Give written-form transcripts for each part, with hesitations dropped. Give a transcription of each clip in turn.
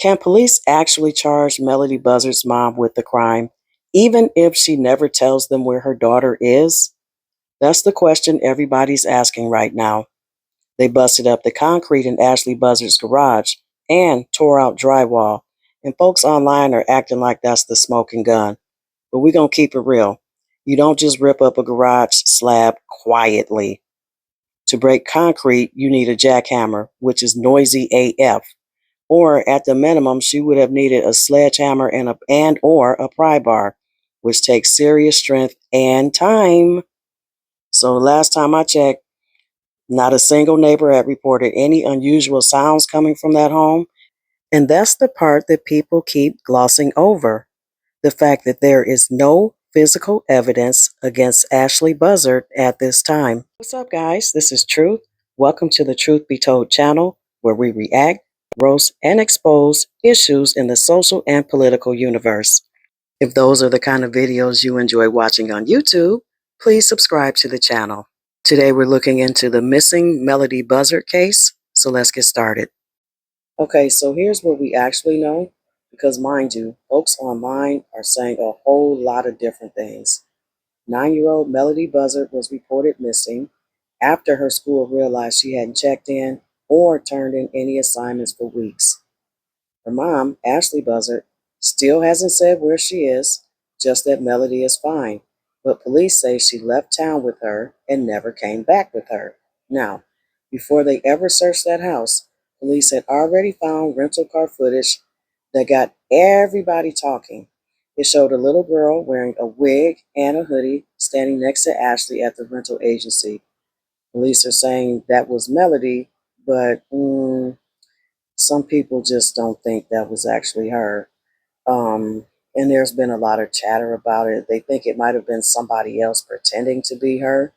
Can police actually charge Melodee Buzzard's mom with the crime, even if she never tells them where her daughter is? That's the question everybody's asking right now. They busted up the concrete in Ashlee Buzzard's garage and tore out drywall, and folks online are acting like that's the smoking gun. But we're going to keep it real. You don't just rip up a garage slab quietly. To break concrete, you need a jackhammer, which is noisy AF. Or at the minimum, she would have needed a sledgehammer and or a pry bar, which takes serious strength and time. So last time I checked, not a single neighbor had reported any unusual sounds coming from that home. And that's the part that people keep glossing over. The fact that there is no physical evidence against Ashlee Buzzard at this time. What's up, guys? This is Truth. Welcome to the Truth Be Told channel, where we react, roast, and expose issues in the social and political universe. If those are the kind of videos you enjoy watching on YouTube, please subscribe to the channel. Today we're looking into the missing Melodee Buzzard case, so let's get started. Okay, so here's what we actually know, because mind you, folks online are saying a whole lot of different things. 9-year-old Melodee Buzzard was reported missing after her school realized she hadn't checked in or turned in any assignments for weeks. Her mom, Ashlee Buzzard, still hasn't said where she is, just that Melodee is fine. But police say she left town with her and never came back with her. Now, before they ever searched that house, police had already found rental car footage that got everybody talking. It showed a little girl wearing a wig and a hoodie standing next to Ashlee at the rental agency. Police are saying that was Melodee, but some people just don't think that was actually her. And there's been a lot of chatter about it. They think it might have been somebody else pretending to be her.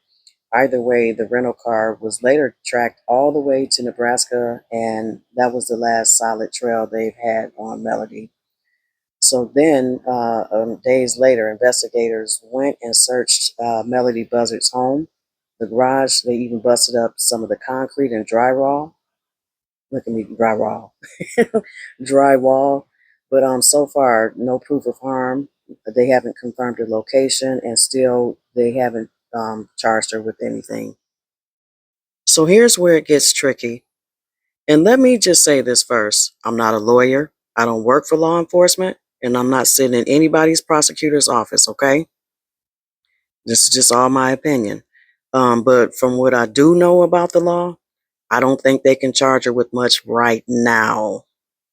Either way, the rental car was later tracked all the way to Nebraska, and that was the last solid trail they've had on Melodee. So then, days later, investigators went and searched Melodee Buzzard's home, the garage. They even busted up some of the concrete and drywall. Look at me, drywall. Drywall. But so far, no proof of harm. They haven't confirmed her location, and still they haven't charged her with anything. So here's where it gets tricky. And let me just say this first. I'm not a lawyer. I don't work for law enforcement, and I'm not sitting in anybody's prosecutor's office, okay? This is just all my opinion. But from what I do know about the law, I don't think they can charge her with much right now.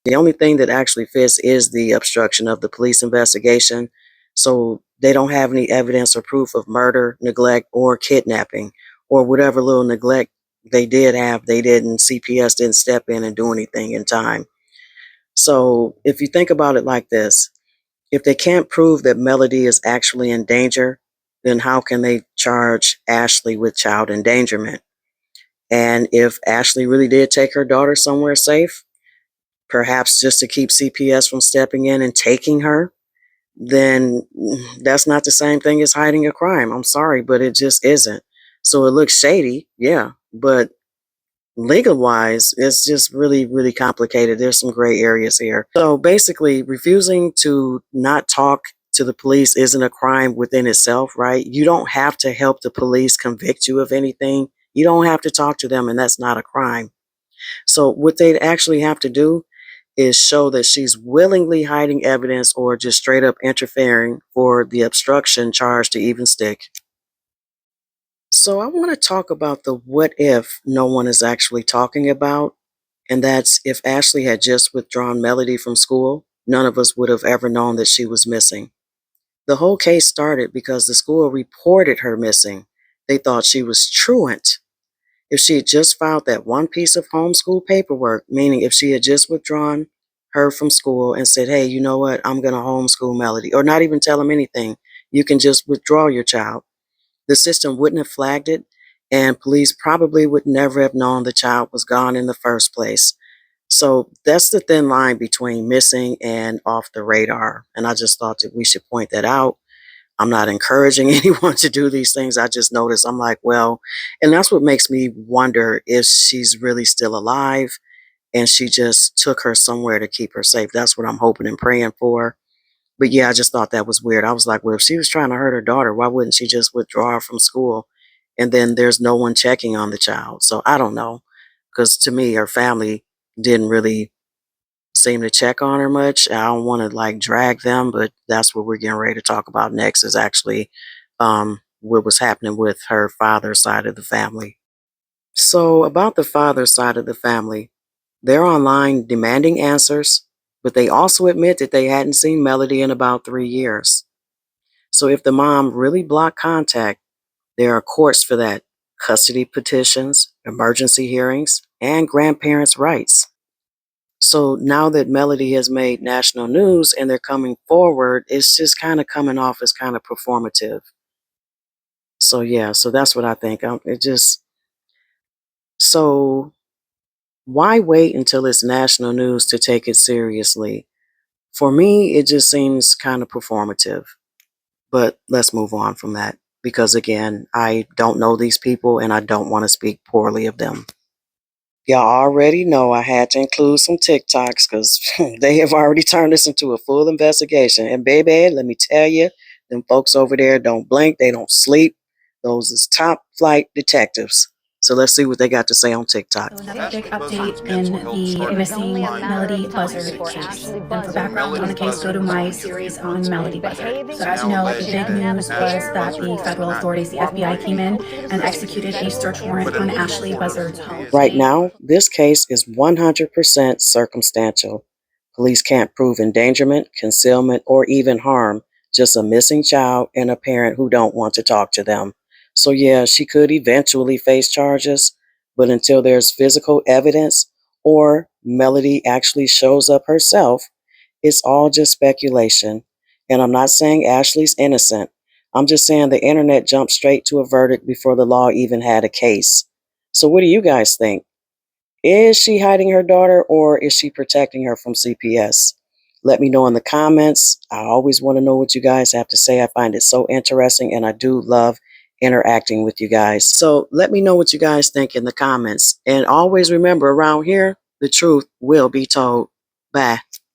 The only thing that actually fits is the obstruction of the police investigation. So they don't have any evidence or proof of murder, neglect, or kidnapping, or whatever little neglect they did have. CPS didn't step in and do anything in time. So if you think about it like this, if they can't prove that Melodee is actually in danger, then how can they charge Ashlee with child endangerment? And if Ashlee really did take her daughter somewhere safe, perhaps just to keep CPS from stepping in and taking her, then that's not the same thing as hiding a crime. I'm sorry, but it just isn't. So it looks shady, yeah, but legal wise, it's just really, really complicated. There's some gray areas here. So basically, refusing to not talk to the police isn't a crime within itself, right? You don't have to help the police convict you of anything. You don't have to talk to them, and that's not a crime. So what they'd actually have to do is show that she's willingly hiding evidence or just straight up interfering for the obstruction charge to even stick. So I want to talk about the what if no one is actually talking about, and that's if Ashlee had just withdrawn Melodee from school, none of us would have ever known that she was missing. The whole case started because the school reported her missing. They thought she was truant. If she had just filed that one piece of homeschool paperwork, meaning if she had just withdrawn her from school and said, hey, you know what, I'm going to homeschool Melodee, or not even tell him anything, you can just withdraw your child. The system wouldn't have flagged it, and police probably would never have known the child was gone in the first place. So that's the thin line between missing and off the radar. And I just thought that we should point that out. I'm not encouraging anyone to do these things. I just noticed, I'm like, well, and that's what makes me wonder if she's really still alive. and she just took her somewhere to keep her safe. That's what I'm hoping and praying for. But yeah, I just thought that was weird. I was like, well, if she was trying to hurt her daughter, why wouldn't she just withdraw her from school? And then there's no one checking on the child. So I don't know. Because to me, her family didn't really seem to check on her much. I don't want to like drag them, but that's what we're getting ready to talk about next is actually what was happening with her father's side of the family. So, about the father's side of the family, they're online demanding answers, but they also admit that they hadn't seen Melodee in about 3 years. So, if the mom really blocked contact, there are courts for that, custody petitions, emergency hearings, and grandparents' rights. So, now that Melodee has made national news and they're coming forward, it's just kind of coming off as kind of performative. So, yeah, so that's what I think. It just, so why wait until it's national news to take it seriously? For me, it just seems kind of performative. But let's move on from that because, again, I don't know these people and I don't want to speak poorly of them. Y'all already know I had to include some TikToks because they have already turned this into a full investigation. And baby, let me tell you, them folks over there don't blink, they don't sleep. Those is top flight detectives. So let's see what they got to say on TikTok. So another big update in the missing Melodee Buzzard case. And for background on the case, go to my series on Melodee Buzzard. So as you know, the big news was that the federal authorities, the FBI, came in and executed a search warrant on Ashlee Buzzard's home. Right now, this case is 100% circumstantial. Police can't prove endangerment, concealment, or even harm, just a missing child and a parent who don't want to talk to them. So yeah, she could eventually face charges, but until there's physical evidence or Melodee actually shows up herself, it's all just speculation. And I'm not saying Ashlee's innocent. I'm just saying the internet jumped straight to a verdict before the law even had a case. So what do you guys think? Is she hiding her daughter or is she protecting her from CPS? Let me know in the comments. I always want to know what you guys have to say. I find it so interesting and I do love interacting with you guys. So let me know what you guys think in the comments. And always remember, around here, the truth will be told. Bye.